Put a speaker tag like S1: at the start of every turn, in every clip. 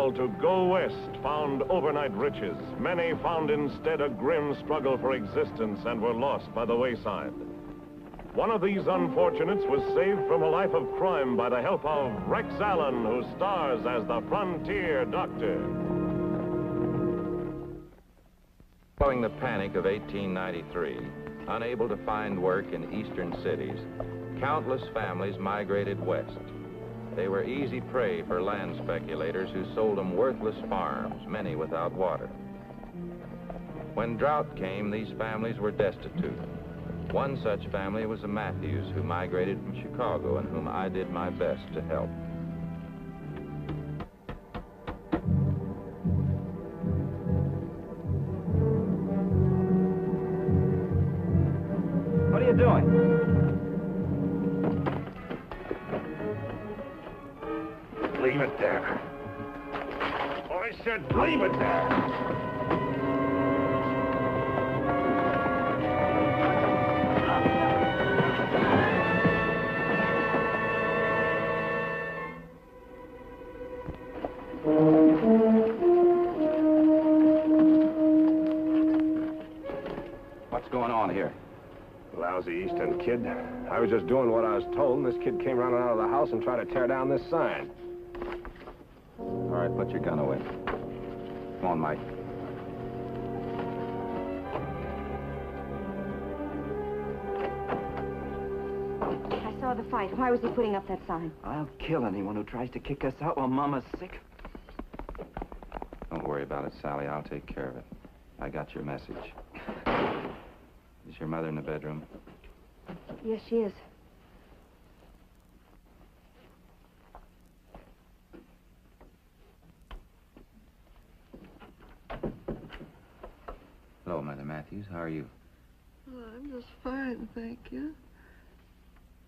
S1: call to go west found overnight riches. Many found instead a grim struggle for existence and were lost by the wayside. One of these unfortunates was saved from a life of crime by the help of Rex Allen, who stars as the Frontier Doctor.
S2: Following the panic of 1893, unable to find work in eastern cities, countless families migrated west. They were easy prey for land speculators who sold them worthless farms, many without water. When drought came, these families were destitute. One such family was the Matthews, who migrated from Chicago and whom I did my best to help.
S3: What are you doing?
S1: Leave it there. I said leave it there.
S2: What's going on here?
S4: Lousy Eastern kid. I was just doing what I was told, and this kid came running out of the house and tried to tear down this sign.
S2: All right, put your gun away. Come on, Mike.
S5: I saw the fight. Why was he putting up that sign?
S3: I'll kill anyone who tries to kick us out while Mama's sick.
S2: Don't worry about it, Sally. I'll take care of it. I got your message. Is your mother in the bedroom?
S5: Yes, she is.
S2: Hello, Mother Matthews. How are you?
S6: Oh, I'm just fine, thank you.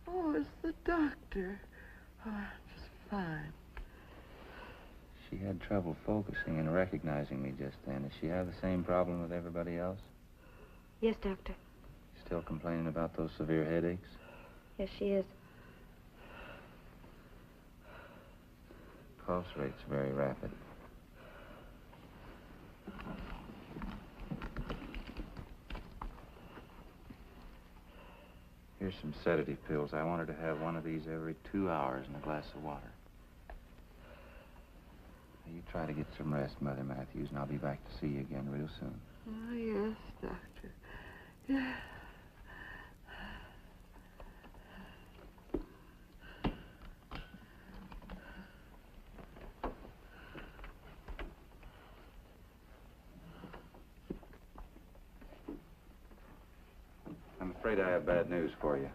S6: Oh, it's the doctor. Oh, I'm just fine.
S2: She had trouble focusing and recognizing me just then. Does she have the same problem with everybody else?
S5: Yes, Doctor.
S2: Still complaining about those severe headaches?
S5: Yes, she is.
S2: Pulse rate's very rapid. Here's some sedative pills. I want her to have one of these every 2 hours and a glass of water. Now, you try to get some rest, Mother Matthews, and I'll be back to see you again real soon.
S6: Oh, yes, Doctor. Yeah.
S2: I'm afraid I have bad news for you.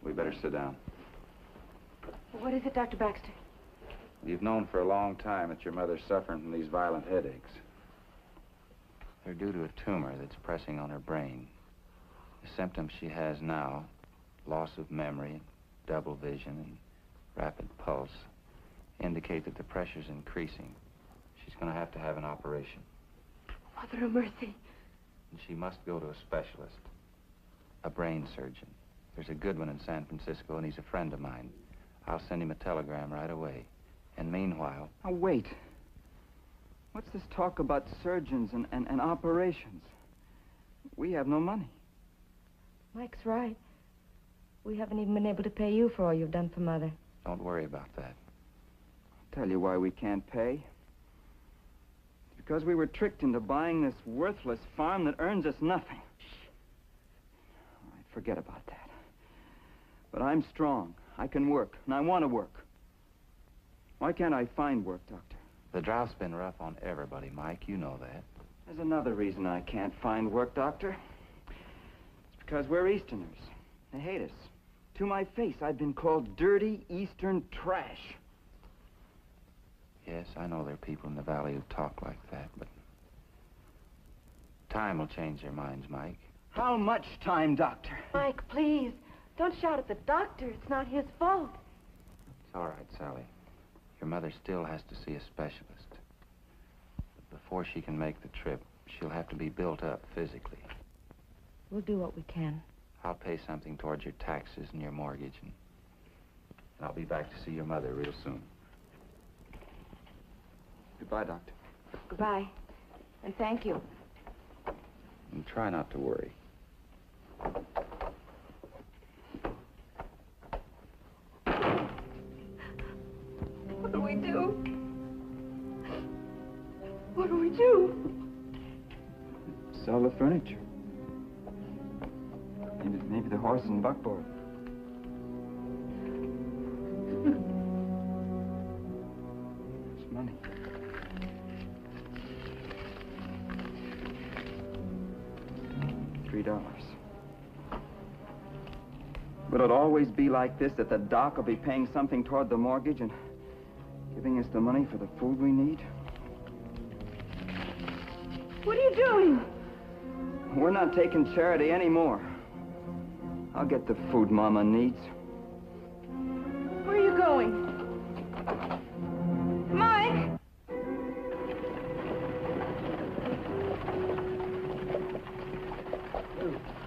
S2: We better sit down.
S5: What is it, Dr. Baxter?
S2: You've known for a long time that your mother's suffering from these violent headaches. They're due to a tumor that's pressing on her brain. The symptoms she has now, loss of memory, double vision, and rapid pulse, indicate that the pressure's increasing. She's going to have an operation.
S5: Mother of mercy.
S2: And she must go to a specialist, a brain surgeon. There's a good one in San Francisco, and he's a friend of mine. I'll send him a telegram right away. And meanwhile...
S3: Now, wait. What's this talk about surgeons and operations? We have no money.
S5: Mike's right. We haven't even been able to pay you for all you've done for Mother.
S2: Don't worry about that.
S3: I'll tell you why we can't pay. It's because we were tricked into buying this worthless farm that earns us nothing. All right, forget about that. But I'm strong. I can work, and I want to work. Why can't I find work, Doctor?
S2: The drought's been rough on everybody, Mike. You know that.
S3: There's another reason I can't find work, Doctor. It's because we're Easterners. They hate us. To my face, I've been called dirty Eastern trash.
S2: Yes, I know there are people in the valley who talk like that, but time will change their minds, Mike.
S3: How much time, Doctor?
S5: Mike, please. Don't shout at the doctor. It's not his fault.
S2: It's all right, Sally. Your mother still has to see a specialist. But before she can make the trip, she'll have to be built up physically.
S5: We'll do what we can.
S2: I'll pay something towards your taxes and your mortgage, and I'll be back to see your mother real soon.
S3: Goodbye, Doctor.
S5: Goodbye. And thank you.
S3: And try not to worry.
S5: What do we do? What do we do?
S3: Sell the furniture. Maybe the horse and buckboard. It's money. $3. Will it always be like this, that the doc will be paying something toward the mortgage and giving us the money for the food we need?
S5: What are you doing?
S3: We're not taking charity anymore. I'll get the food Mama needs.
S5: Where are you going? Mike!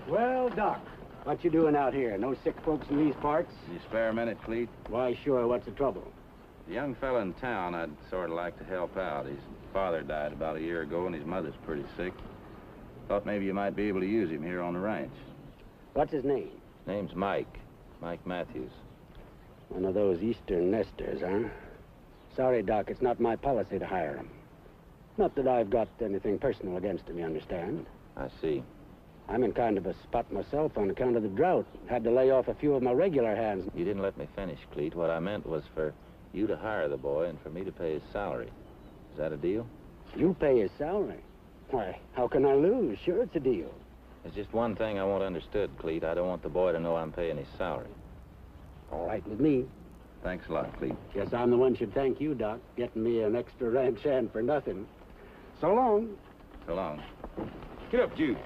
S7: Well, Doc, what you doing out here? No sick folks in these parts?
S2: You spare a minute, Cleet?
S7: Why, sure. What's the trouble?
S2: The young fella in town I'd sort of like to help out. His father died about a year ago, and his mother's pretty sick. Thought maybe you might be able to use him here on the ranch.
S7: What's his name?
S2: His name's Mike. Mike Matthews.
S7: One of those eastern nesters, huh? Sorry, Doc, it's not my policy to hire him. Not that I've got anything personal against him, you understand?
S2: I see.
S7: I'm in kind of a spot myself on account of the drought. Had to lay off a few of my regular hands.
S2: You didn't let me finish, Cleet. What I meant was for you to hire the boy and for me to pay his salary. Is that a deal?
S7: You pay his salary? Why, how can I lose? Sure, it's a deal.
S2: There's just one thing I want understood, Cleet. I don't want the boy to know I'm paying his salary.
S7: All right with me.
S2: Thanks a lot, Cleet.
S7: Guess I'm the one should thank you, Doc, getting me an extra ranch hand for nothing. So long.
S2: So long. Get up, Jude.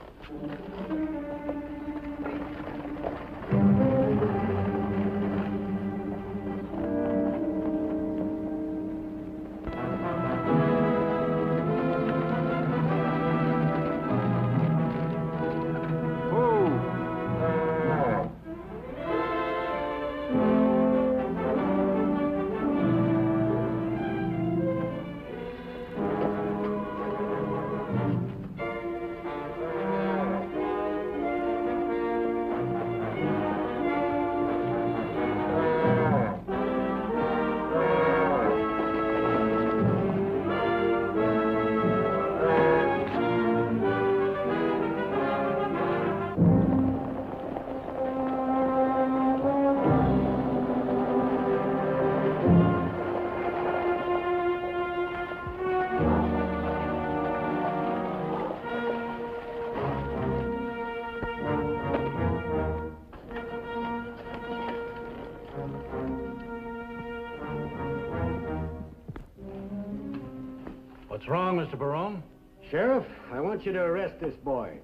S8: What's wrong, Mr. Barone?
S7: Sheriff, I want you to arrest this boy.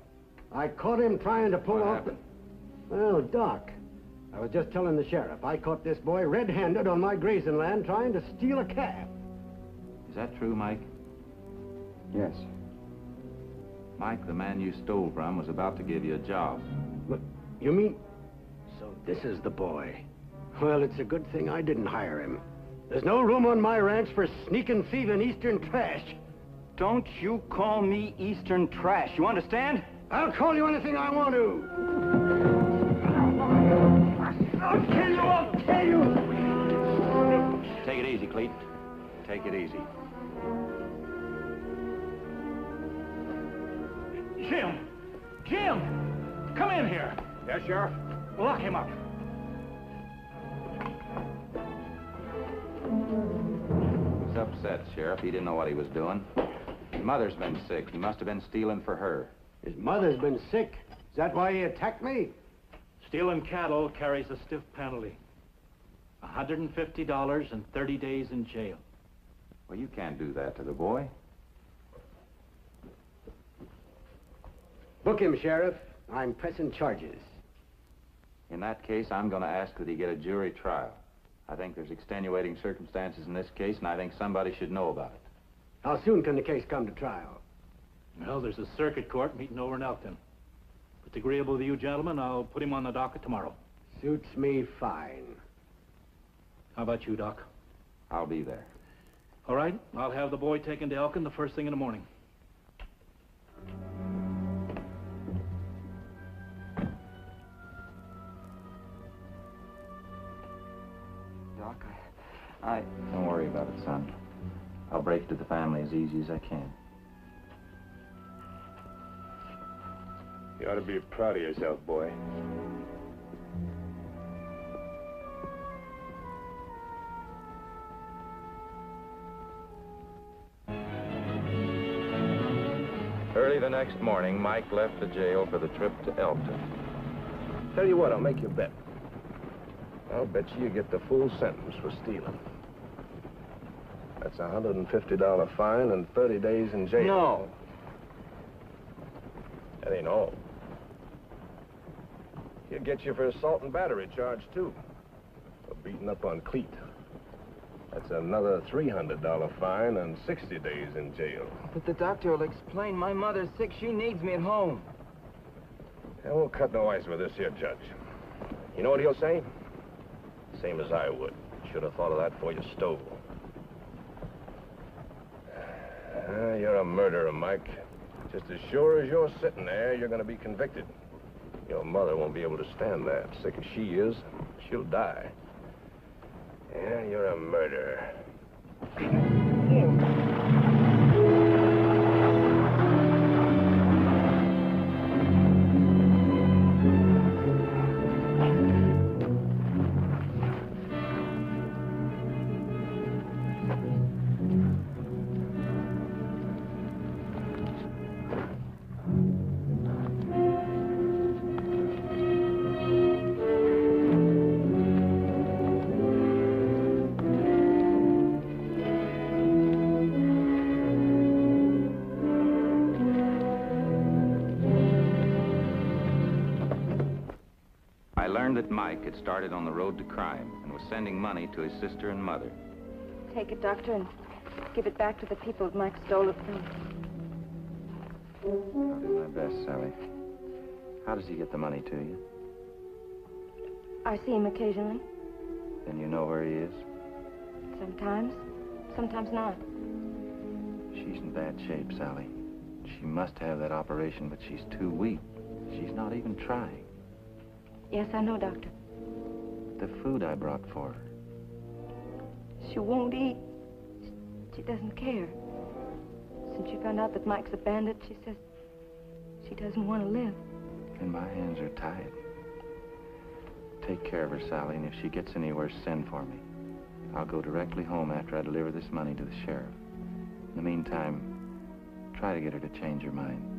S7: I caught him trying to pull off the... Well, Doc, I was just telling the sheriff. I caught this boy red-handed on my grazing land trying to steal a calf.
S2: Is that true, Mike?
S3: Yes.
S2: Mike, the man you stole from was about to give you a job.
S7: What, you mean... So this is the boy. Well, it's a good thing I didn't hire him. There's no room on my ranch for sneaking, thieving Eastern trash.
S3: Don't you call me Eastern trash, you understand?
S7: I'll call you anything I want to. I'll kill you, I'll kill you!
S2: Take it easy, Cleet. Take it easy.
S8: Jim! Jim! Come in here.
S4: Yes, Sheriff?
S8: Lock him up.
S2: He was upset, Sheriff. He didn't know what he was doing. His mother's been sick. He must have been stealing for her.
S7: His mother's been sick. Is that why he attacked me?
S8: Stealing cattle carries a stiff penalty. $150 and 30 days in jail.
S2: Well, you can't do that to the boy.
S7: Book him, Sheriff. I'm pressing charges.
S2: In that case, I'm going to ask that he get a jury trial. I think there's extenuating circumstances in this case, and I think somebody should know about it.
S7: How soon can the case come to trial?
S8: Well, there's a circuit court meeting over in Elkton. If it's agreeable with you gentlemen, I'll put him on the docket tomorrow.
S7: Suits me fine.
S8: How about you, Doc?
S2: I'll be there.
S8: All right, I'll have the boy taken to Elkin the first thing in the morning.
S3: Doc, I...
S2: Don't worry about it, son. I'll break it to the family as easy as I can.
S4: You ought to be proud of yourself, boy.
S2: Early the next morning, Mike left the jail for the trip to Elkton.
S4: Tell you what, I'll make you a bet. I'll bet you get the full sentence for stealing. That's a $150 fine and 30 days in jail.
S3: No.
S4: That ain't all. He'll get you for assault and battery charge, too. For beating up on Cleet. That's another $300 fine and 60 days in jail.
S3: But the doctor will explain. My mother's sick. She needs me at home.
S4: I won't cut no ice with this here judge. You know what he'll say? Same as I would. Should have thought of that before you stole. You're a murderer, Mike. Just as sure as you're sitting there, you're going to be convicted. Your mother won't be able to stand that. Sick as she is, she'll die. Yeah, you're a murderer.
S2: That Mike had started on the road to crime and was sending money to his sister and mother.
S5: Take it, Doctor, and give it back to the people Mike stole it from.
S2: I'll do my best, Sally. How does he get the money to you?
S5: I see him occasionally.
S2: Then you know where he is?
S5: Sometimes. Sometimes not.
S2: She's in bad shape, Sally. She must have that operation, but she's too weak. She's not even trying.
S5: Yes, I know, Doctor.
S2: The food I brought for her.
S5: She won't eat. She doesn't care. Since she found out that Mike's a bandit, she says she doesn't want to live.
S2: And my hands are tied. Take care of her, Sally, and if she gets any worse, send for me. I'll go directly home after I deliver this money to the sheriff. In the meantime, try to get her to change her mind.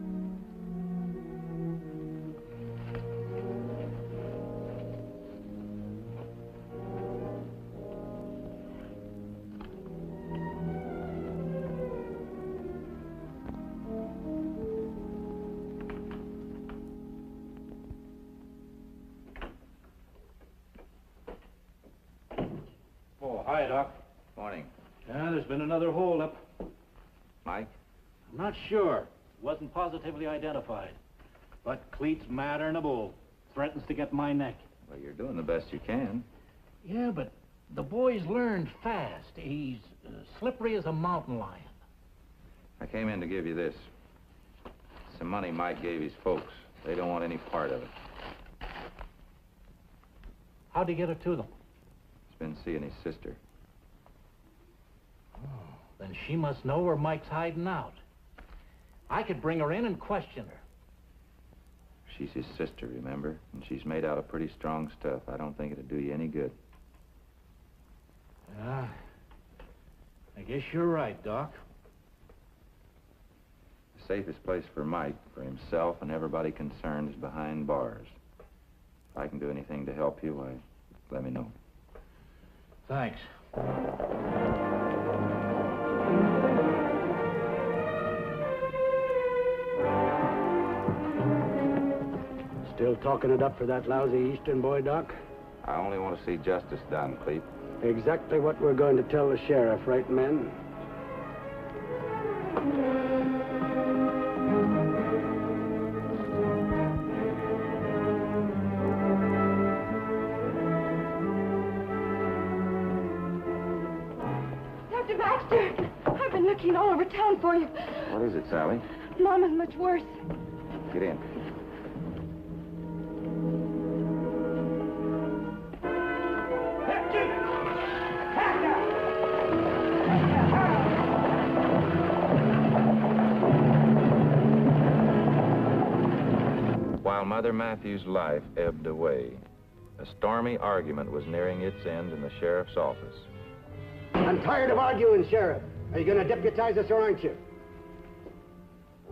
S8: Hi, Doc.
S2: Morning.
S8: Yeah, there's been another holdup.
S2: Mike?
S8: I'm not sure. Wasn't positively identified. But Cleet's madder than a bull. Threatens to get my neck.
S2: Well, you're doing the best you can.
S8: Yeah, but the boy's learned fast. He's slippery as a mountain lion.
S2: I came in to give you this. Some money Mike gave his folks. They don't want any part of it.
S8: How'd he get it to them?
S2: He's been seeing his sister.
S8: Oh, then she must know where Mike's hiding out. I could bring her in and question her.
S2: She's his sister, remember? And she's made out of pretty strong stuff. I don't think it'd do you any good.
S8: Yeah, I guess you're right, Doc.
S2: The safest place for Mike, for himself and everybody concerned, is behind bars. If I can do anything to help you, why, let me know.
S8: Thanks.
S7: Still talking it up for that lousy Eastern boy, Doc?
S2: I only want to see justice done, Clete.
S7: Exactly what we're going to tell the sheriff, right, men?
S5: Dr. Baxter! looking all over town for you.
S2: What is it, Sally?
S5: Mama's much worse.
S2: Get in. While Mother Matthews' life ebbed away, a stormy argument was nearing its end in the sheriff's office.
S7: I'm tired of arguing, Sheriff. Are you going to deputize us or aren't you?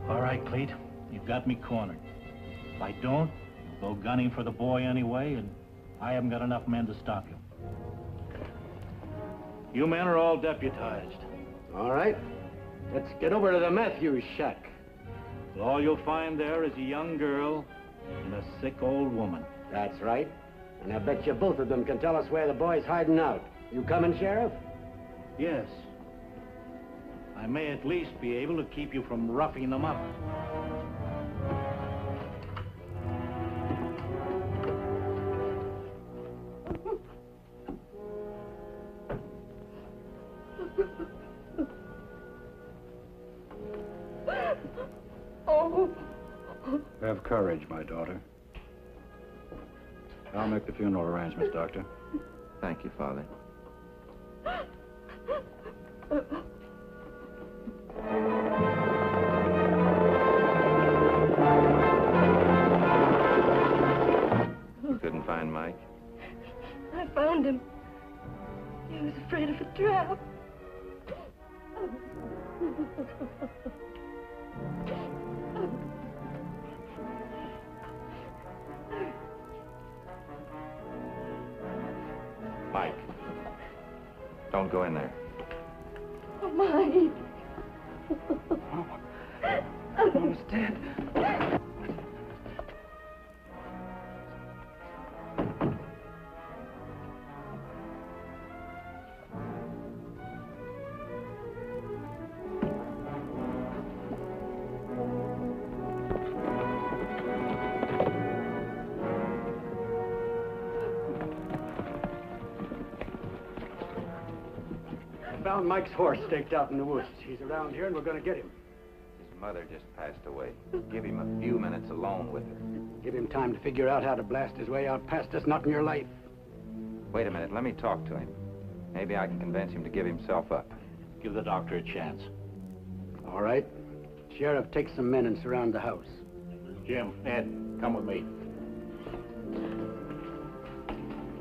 S8: All right, Cleet. You've got me cornered. If I don't, you'll go gunning for the boy anyway, and I haven't got enough men to stop you. You men are all deputized.
S7: All right. Let's get over to the Matthews shack.
S8: So all you'll find there is a young girl and a sick old woman.
S7: That's right. And I bet you both of them can tell us where the boy's hiding out. You coming, Sheriff?
S8: Yes. I may at least be able to keep you from roughing them up.
S5: Oh.
S9: Have courage, my daughter. I'll make the funeral arrangements, Doctor.
S2: Thank you, Father. You couldn't find Mike?
S5: I found him. He was afraid of a trap.
S2: Mike, don't go in there.
S5: Oh, Mike.
S3: Mama's dead.
S7: Found Mike's horse staked out in the woods. He's around here and we're going to get him.
S2: His mother just passed away. Give him a few minutes alone with her.
S7: Give him time to figure out how to blast his way out past us, not in your life.
S2: Wait a minute, let me talk to him. Maybe I can convince him to give himself up.
S8: Give the doctor a chance.
S7: All right. Sheriff, take some men and surround the house.
S8: Jim, Ed, come with me.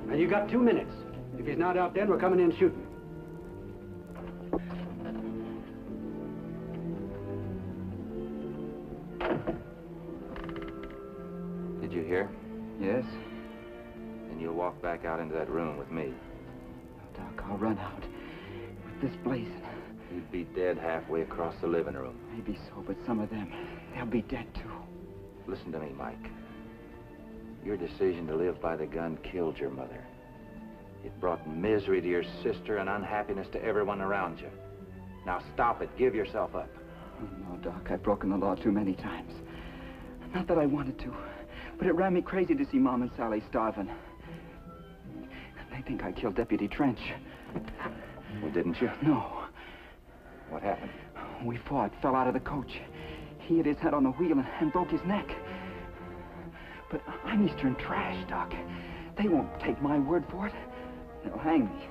S7: Now, you got 2 minutes. If he's not out dead, we're coming in shooting.
S2: Did you hear?
S3: Yes?
S2: Then you'll walk back out into that room with me.
S3: Doc, I'll run out. With this blazing.
S2: You'd be dead halfway across the living room.
S3: Maybe so, but some of them, they'll be dead too.
S2: Listen to me, Mike. Your decision to live by the gun killed your mother. It brought misery to your sister and unhappiness to everyone around you. Now stop it. Give yourself up.
S3: Oh, no, Doc. I've broken the law too many times. Not that I wanted to, but it ran me crazy to see Mom and Sally starving. They think I killed Deputy Trench.
S2: Well, didn't you?
S3: No.
S2: What happened?
S3: We fought, fell out of the coach. He hit his head on the wheel and broke his neck. But I'm Eastern trash, Doc. They won't take my word for it. They'll hang me.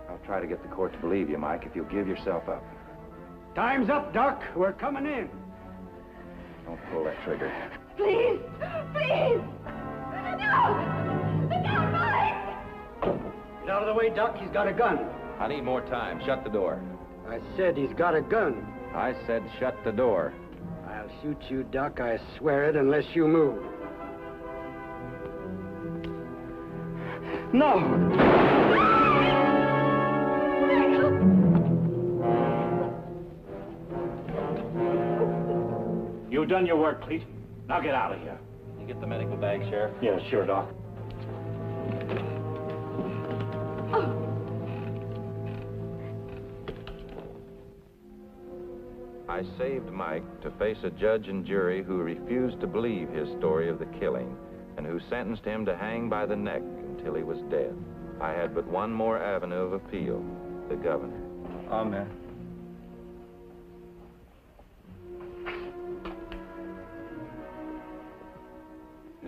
S2: I'll try to get the court to believe you, Mike, if you'll give yourself up.
S7: Time's up, Doc. We're coming in.
S2: Don't pull that trigger.
S5: Please! Please! No! No, Mike!
S7: Get out of the way, Doc. He's got a gun.
S2: I need more time. Shut the door.
S7: I said he's got a gun.
S2: I said shut the door.
S7: I'll shoot you, Doc. I swear it, unless you move.
S3: No!
S8: You've done your work, Cleet. Now get out of here.
S2: You get the medical bag, Sheriff?
S8: Yeah, sure, Doc.
S2: I saved Mike to face a judge and jury who refused to believe his story of the killing and who sentenced him to hang by the neck until he was dead. I had but one more avenue of appeal, the governor.
S3: Amen.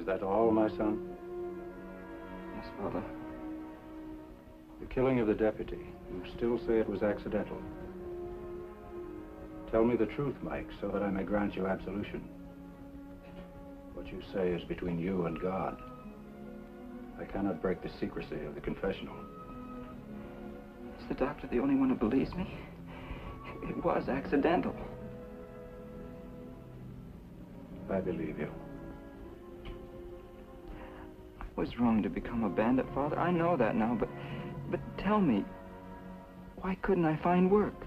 S9: Is that all, my son?
S3: Yes, Father.
S9: The killing of the deputy. You still say it was accidental. Tell me the truth, Mike, so that I may grant you absolution. What you say is between you and God. I cannot break the secrecy of the confessional.
S3: Is the doctor the only one who believes me? It was accidental.
S9: I believe you.
S3: I was wrong to become a bandit, Father. I know that now, but tell me, why couldn't I find work?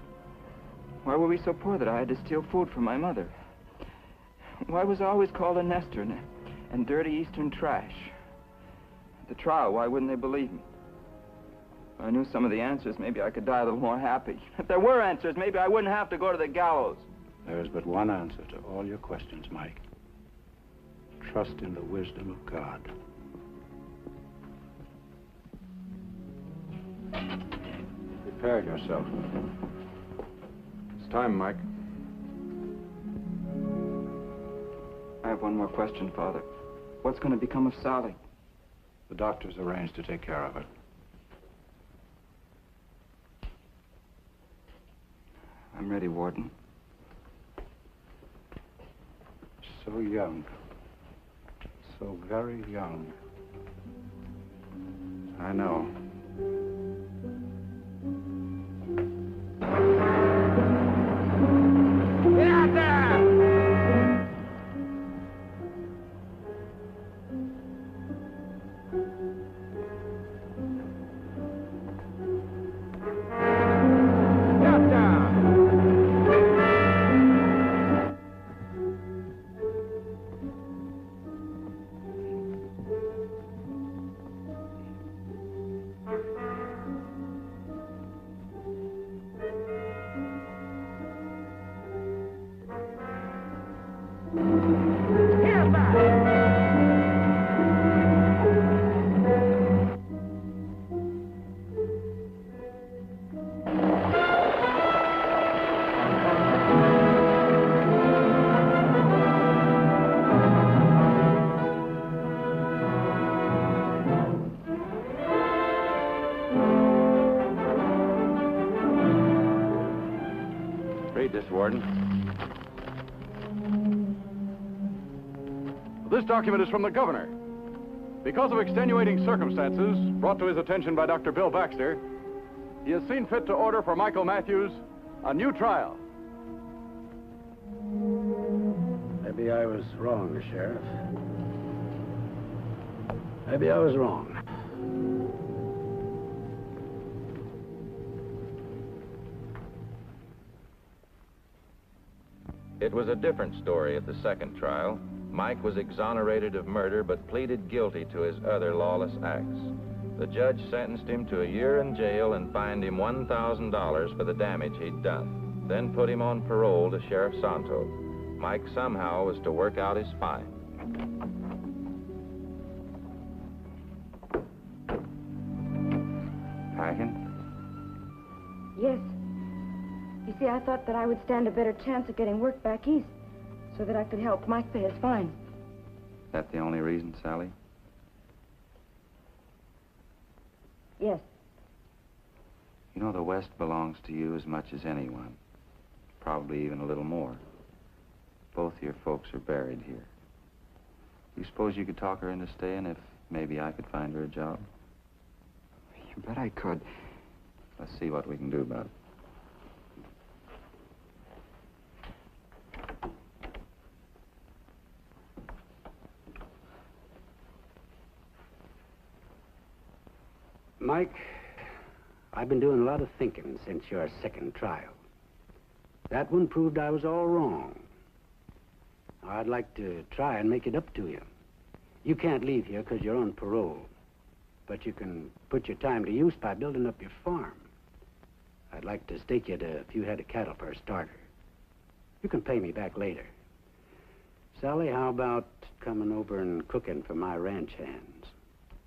S3: Why were we so poor that I had to steal food from my mother? Why was I always called a nester and dirty Eastern trash? At the trial, why wouldn't they believe me? If I knew some of the answers, maybe I could die a little more happy. If there were answers, maybe I wouldn't have to go to the gallows.
S9: There is but one answer to all your questions, Mike. Trust in the wisdom of God. Prepare yourself. It's time, Mike.
S3: I have one more question, Father. What's going to become of Sally?
S9: The doctor's arranged to take care of her.
S3: I'm ready, Warden.
S9: So young. So very young. I know.
S10: Get out there!
S2: Read this, Warden.
S11: This document is from the governor. Because of extenuating circumstances brought to his attention by Dr. Bill Baxter, he has seen fit to order for Michael Matthews a new trial.
S7: Maybe I was wrong, Sheriff. Maybe I was wrong.
S2: It was a different story at the second trial. Mike was exonerated of murder, but pleaded guilty to his other lawless acts. The judge sentenced him to a year in jail and fined him $1,000 for the damage he'd done, then put him on parole to Sheriff Santo. Mike somehow was to work out his fine.
S3: Packing?
S5: Yes. You see, I thought that I would stand a better chance of getting work back east so that I could help Mike pay his fine.
S3: That the only reason, Sally?
S5: Yes.
S3: You know, the West belongs to you as much as anyone. Probably even a little more. Both your folks are buried here. You suppose you could talk her into staying if maybe I could find her a job? You bet I could. Let's see what we can do about it.
S7: Mike, I've been doing a lot of thinking since your second trial. That one proved I was all wrong. I'd like to try and make it up to you. You can't leave here because you're on parole, but you can put your time to use by building up your farm. I'd like to stake you to a few head of cattle for a starter. You can pay me back later. Sally, how about coming over and cooking for my ranch hands?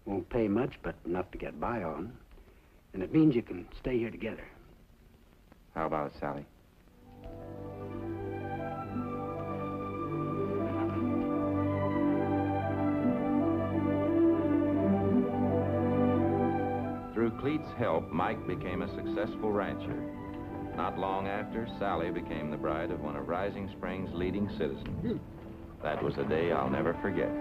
S7: Won't pay much, but enough to get by on. And it means you can stay here together.
S3: How about it, Sally?
S2: Through Cleet's help, Mike became a successful rancher. Not long after, Sally became the bride of one of Rising Springs' leading citizens. That was a day I'll never forget.